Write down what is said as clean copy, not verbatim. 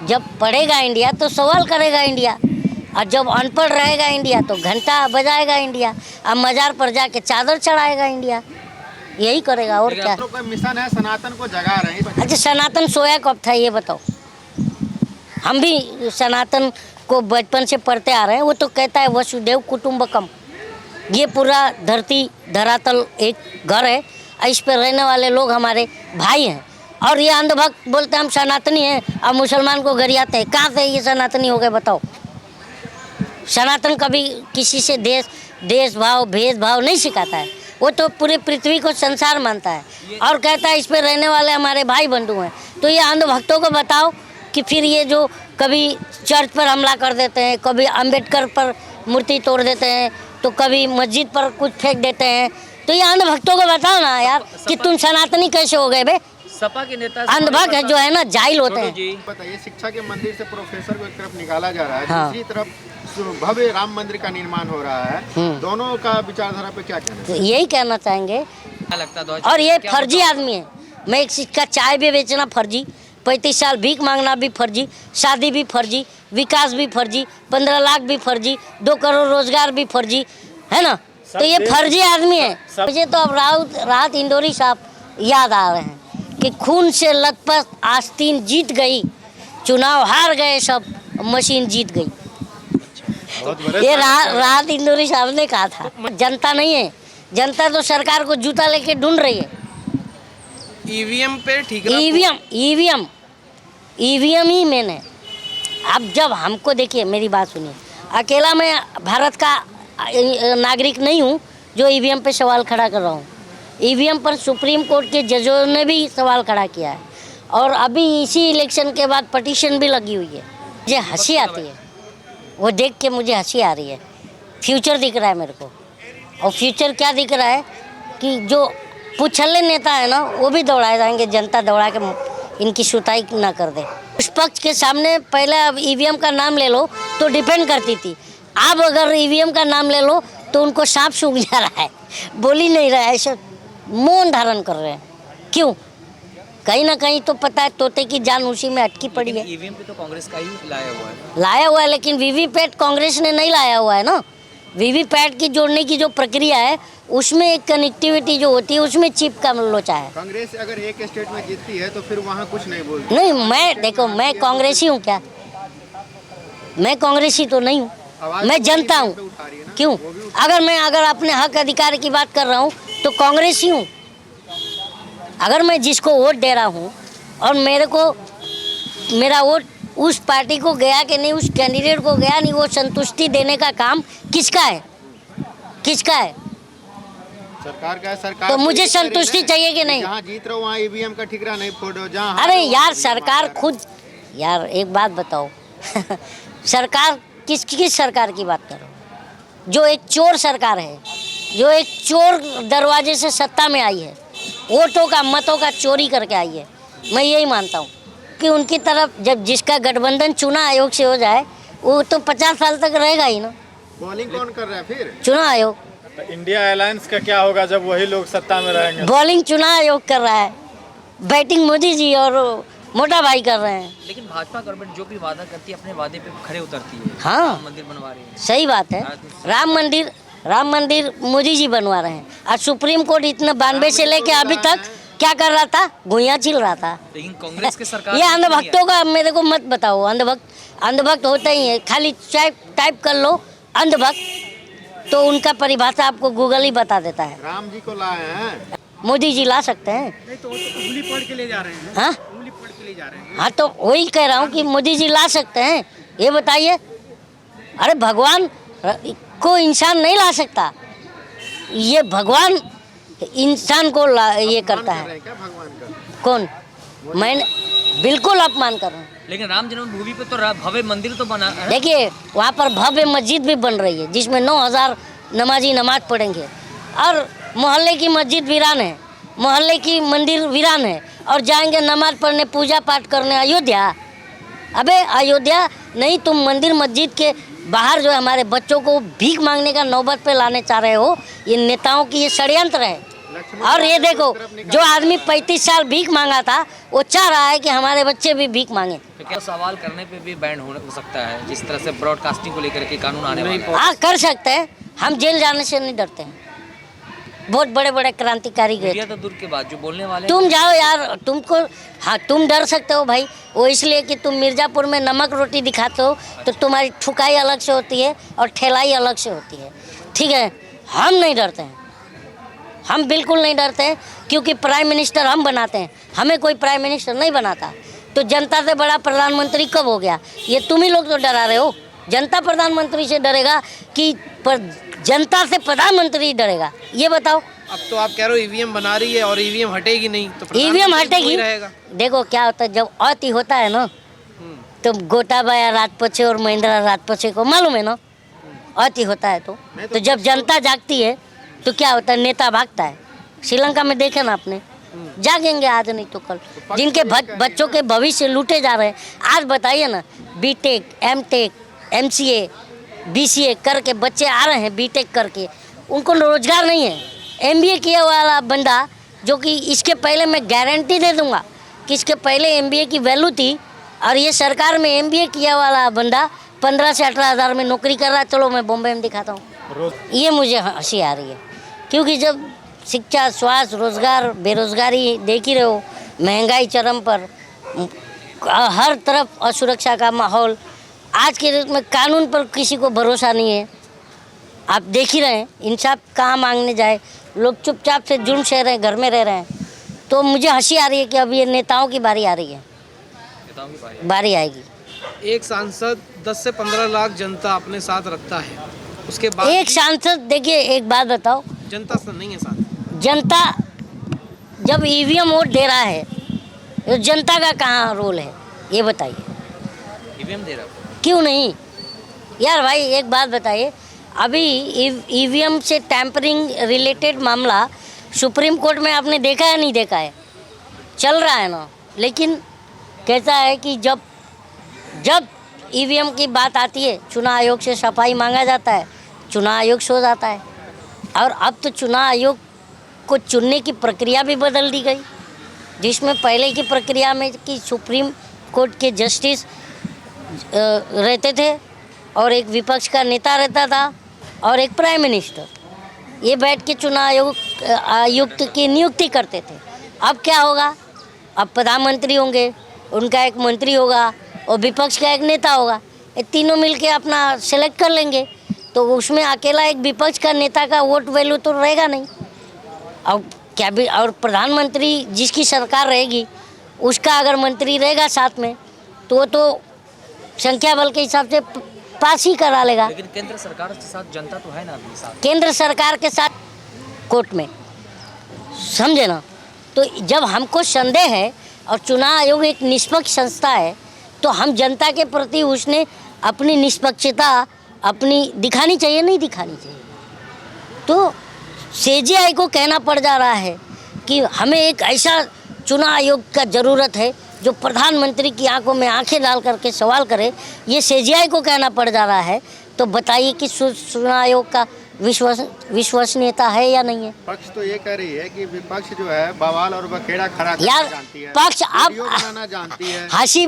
जब पढ़ेगा इंडिया तो सवाल करेगा इंडिया, और जब अनपढ़ रहेगा इंडिया तो घंटा बजाएगा इंडिया, अब मज़ार पर जाके चादर चढ़ाएगा इंडिया, यही करेगा और क्या। कोई मिशन है, सनातन को जगा रहे हैं। अच्छा, सनातन सोया कब था ये बताओ। हम भी सनातन को बचपन से पढ़ते आ रहे हैं। वो तो कहता है वसुदेव कुटुंबकम, ये पूरा धरती धरातल एक घर है, इस पर रहने वाले लोग हमारे भाई हैं। और ये अंधभक्त बोलते हैं हम सनातनी हैं, और मुसलमान को गरियाते हैं। कहाँ से ये सनातनी हो गए बताओ। सनातन कभी किसी से देश भाव भेदभाव नहीं सिखाता है। वो तो पूरी पृथ्वी को संसार मानता है और कहता है इस पर रहने वाले हमारे भाई बंधु हैं। तो ये अंधभक्तों को बताओ कि फिर ये जो कभी चर्च पर हमला कर देते हैं, कभी अंबेडकर पर मूर्ति तोड़ देते हैं, तो कभी मस्जिद पर कुछ फेंक देते हैं, तो ये अंधभक्तों को बताओ ना यार कि तुम सनातनी कैसे हो गए बे। सपा के नेता अंधभक्त है जो है ना, जाहिल होते हैं। बताइए, शिक्षा के मंदिर से प्रोफेसर को एक तरफ निकाला जा रहा है, हाँ। दूसरी तरफ भव्य राम मंदिर का निर्माण हो रहा है, दोनों का विचारधारा पे क्या कहना है? यही कहना चाहेंगे। क्या लगता है? और ये फर्जी आदमी है। मैं एक सिक्का चाय भी बेचना फर्जी, 35 साल भीख मांगना भी फर्जी, शादी भी फर्जी, विकास भी फर्जी, 15 लाख भी फर्जी, 2 करोड़ रोजगार भी फर्जी, है ना। तो ये फर्जी आदमी है। मुझे तो अब राहत इंदौरी साहब याद आ रहे हैं कि खून से लथपथ आस्तीन जीत गई, चुनाव हार गए सब, मशीन जीत गई। ये राहत इंदौरी साहब ने कहा था। जनता नहीं है, जनता तो सरकार को जूता लेके ढूंढ रही है। ईवीएम पे ठीक ईवीएम ही मेन है। अब जब हमको देखिए, मेरी बात सुनिए, अकेला मैं भारत का नागरिक नहीं हूँ जो ईवीएम पे सवाल खड़ा कर रहा हूँ। ईवीएम पर सुप्रीम कोर्ट के जजों ने भी सवाल खड़ा किया है, और अभी इसी इलेक्शन के बाद पटिशन भी लगी हुई है। मुझे हंसी आती है, वो देख के मुझे हंसी आ रही है। फ्यूचर दिख रहा है मेरे को, और फ्यूचर क्या दिख रहा है कि जो पुछल्ले नेता है ना, वो भी दौड़ाए जाएंगे, जनता दौड़ा के इनकी सुताई ना कर दे। उस पक्ष के सामने पहले अब ईवीएम का नाम ले लो तो डिपेंड करती थी, अब अगर ईवीएम का नाम ले लो तो उनको सांप सूख जा रहा है, बोल ही नहीं रहा है, ऐसे मौन धारण कर रहे हैं। क्यों? कहीं ना कहीं तो पता है तोते की जान उसी में अटकी पड़ी है। ईवीएम पे तो कांग्रेस का ही लाया हुआ है, लेकिन वीवीपैट कांग्रेस ने नहीं लाया हुआ है ना। वीवीपैट की जोड़ने की जो प्रक्रिया है उसमें एक कनेक्टिविटी जो होती है उसमें चिप का लोचा है। कांग्रेस अगर एक स्टेट में जीतती है तो फिर वहाँ कुछ नहीं बोलती। नहीं, मैं देखो, मैं कांग्रेसी हूँ क्या? मैं कांग्रेसी तो नहीं हूँ, मैं जनता हूँ। क्यों? अगर अपने हक अधिकार की बात कर रहा हूँ तो कांग्रेसी हूँ। अगर मैं जिसको वोट दे रहा हूँ और मेरा वोट उस पार्टी को गया कि नहीं, उस कैंडिडेट को गया नहीं, वो संतुष्टि देने का काम किसका है? सरकार का है। सरकार तो मुझे संतुष्टि चाहिए कि नहीं? जहाँ जीत रहे हो वहाँ ईवीएम का ठिकरा नहीं फोड़ो। जहाँ अरे यार, सरकार खुद, यार एक बात बताओ सरकार किस सरकार की बात करो? जो एक चोर सरकार है, जो एक चोर दरवाजे से सत्ता में आई है, वोटों का मतों का चोरी करके आई है। मैं यही मानता हूँ कि उनकी तरफ जब जिसका गठबंधन चुनाव आयोग से हो जाए वो तो 50 साल तक रहेगा ही ना। बॉलिंग कौन कर रहा है फिर? चुनाव आयोग। इंडिया अलायंस का क्या होगा जब वही लोग सत्ता में रहेंगे? बॉलिंग चुनाव आयोग कर रहा है, बैटिंग मोदी जी और मोटा भाई कर रहे हैं। लेकिन भाजपा गवर्नमेंट जो भी वादा करती है अपने वादे पे खड़े उतरती है। हाँ, राम मंदिर बनवा रही है। सही बात है। राम मंदिर मोदी जी बनवा रहे हैं, और सुप्रीम कोर्ट इतना 92 से लेके अभी तक क्या कर रहा था? गुइयाँ छिल रहा था। लेकिन कांग्रेस की सरकार ये अंधभक्तों का मेरे को मत बताओ। अंधभक्त होते ही है, खाली टाइप कर लो अंधभक्त तो उनका परिभाषा आपको गूगल ही बता देता है। राम जी को लाए हैं, मोदी जी ला सकते हैं। नहीं तो उंगली पकड़ के ले जा रहे हैं। हाँ, उंगली पकड़ के ले जा रहे हैं। हाँ, तो वही कह रहा हूँ कि मोदी जी ला सकते हैं। ये बताइए, अरे भगवान को इंसान नहीं ला सकता, ये भगवान इंसान को ये करता है। क्या भगवान का? कौन? मैं बिल्कुल अपमान कर रहा हूँ। लेकिन राम जन्मभूमि पे तो भव्य मंदिर तो बना है। देखिए, वहाँ पर भव्य मस्जिद भी बन रही है जिसमें 9000 नमाजी नमाज पढ़ेंगे, और मोहल्ले की मस्जिद वीरान है, मोहल्ले की मंदिर वीरान है, और जाएंगे नमाज पढ़ने, पूजा पाठ करने अयोध्या। अबे अयोध्या नहीं, तुम मंदिर मस्जिद के बाहर जो हमारे बच्चों को भीख मांगने का नौबत पे लाने चाह रहे हो। ये नेताओं की ये षड्यंत्र है। लक्ष्मण और ये रेखा देखो को इस तरफ निकाला जो आदमी जाता है। 35 साल भीख मांगा था वो चाह रहा है कि हमारे बच्चे भी भीख मांगे। तो क्या सवाल करने पे भी बैन हो सकता है, जिस तरह से ब्रॉडकास्टिंग को लेकर के कानून आने वाला है? हाँ कर सकते हैं, हम जेल जाने से नहीं डरते हैं। बहुत बड़े बड़े क्रांतिकारी गए मीडिया थे। तो दूर के बाद जो बोलने वाले तुम जाओ यार, तुमको हाँ तुम डर सकते हो भाई, वो इसलिए कि तुम मिर्ज़ापुर में नमक रोटी दिखाते हो तो तुम्हारी ठुकाई अलग से होती है और ठेलाई अलग से होती है, ठीक है। हम नहीं डरते हैं, हम बिल्कुल नहीं डरते हैं, क्योंकि प्राइम मिनिस्टर हम बनाते हैं, हमें कोई प्राइम मिनिस्टर नहीं बनाता। तो जनता से बड़ा प्रधानमंत्री कब हो गया? ये तुम ही लोग तो डरा रहे हो। जनता प्रधानमंत्री से डरेगा कि जनता से प्रधानमंत्री डरेगा? ये बताओ। अब तो आप कह रहे हो ईवीएम बना रही है और ईवीएम हटेगी नहीं तो ईवीएम प्रधानमंत्री हटेगी। वही रहेगा। देखो क्या होता है, जब अति होता है ना, तो गोटाबाया राजपक्षे और महिंद्रा राजपक्षे को मालूम है ना, अति होता है तो जब जनता जागती है तो क्या होता है, नेता भागता है। श्रीलंका में देखे ना आपने, जागेंगे आज नहीं तो कल। जिनके बच्चों के भविष्य लूटे जा रहे हैं, आज बताइए ना, बीटेक, एमटेक, एमसीए, बीसीए करके बच्चे आ रहे हैं, बीटेक करके, उनको रोजगार नहीं है। एमबीए किया वाला बंदा, जो कि इसके पहले मैं गारंटी दे दूंगा कि इसके पहले एमबीए की वैल्यू थी, और ये सरकार में एमबीए किया वाला बंदा 15 से 18 हज़ार में नौकरी कर रहा है। चलो मैं बॉम्बे में दिखाता हूँ। ये मुझे हंसी आ रही है, क्योंकि जब शिक्षा, स्वास्थ्य, रोजगार, बेरोजगारी देख ही रहे हो, महंगाई चरम पर, हर तरफ असुरक्षा का माहौल, आज के डेट में कानून पर किसी को भरोसा नहीं है। आप देख ही रहे हैं, इंसाफ कहाँ मांगने जाए, लोग चुपचाप से जुर्म सह रहे हैं, घर में रह रहे हैं। तो मुझे हंसी आ रही है कि अब ये नेताओं की बारी आ रही है, नेताओं की बारी। बारी आएगी। एक सांसद 10 से 15 लाख जनता अपने साथ रखता है, उसके बाद एक भी सांसद, देखिए एक बात बताओ, जनता से नहीं है साथ। जनता जब ईवीएम वोट दे रहा है तो जनता का कहाँ रोल है, ये बताइए। ईवीएम दे रहा है। क्यों नहीं यार भाई, एक बात बताइए, अभी ईवीएम से टैंपरिंग रिलेटेड मामला सुप्रीम कोर्ट में आपने देखा है, नहीं देखा है? चल रहा है ना। लेकिन कैसा है कि जब ईवीएम की बात आती है, चुनाव आयोग से सफाई मांगा जाता है, चुनाव आयोग सो जाता है। और अब तो चुनाव आयोग को चुनने की प्रक्रिया भी बदल दी गई, जिसमें पहले की प्रक्रिया में कि सुप्रीम कोर्ट के जस्टिस रहते थे और एक विपक्ष का नेता रहता था और एक प्राइम मिनिस्टर, ये बैठ के चुनाव आयुक्त की नियुक्ति करते थे। अब क्या होगा, अब प्रधानमंत्री होंगे, उनका एक मंत्री होगा और विपक्ष का एक नेता होगा, ये तीनों मिलके अपना सेलेक्ट कर लेंगे। तो उसमें अकेला एक विपक्ष का नेता का वोट वैल्यू तो रहेगा नहीं। और प्रधानमंत्री जिसकी सरकार रहेगी उसका अगर मंत्री रहेगा साथ में, तो वो तो संख्या बल के हिसाब से पास ही करा लेगा। लेकिन केंद्र सरकार के साथ जनता तो है ना अभी साथ। केंद्र सरकार के साथ कोर्ट में, समझे ना। तो जब हमको संदेह है और चुनाव आयोग एक निष्पक्ष संस्था है, तो हम जनता के प्रति उसने अपनी निष्पक्षता अपनी दिखानी चाहिए, नहीं दिखानी चाहिए। तो सीजीआई को कहना पड़ जा रहा है कि हमें एक ऐसा चुनाव आयोग का ज़रूरत है जो प्रधानमंत्री की आंखों में आंखें डाल करके सवाल करे, ये सीजीआई को कहना पड़ जा रहा है। तो बताइए कि चुनाव आयोग का विश्वसनीयता है या नहीं है? पक्ष तो ये कह रही है कि विपक्ष जो है बवाल और बखेड़ा खड़ा करना यार जानती है, पक्ष आप वीडियो बनाना जानती है। हंसी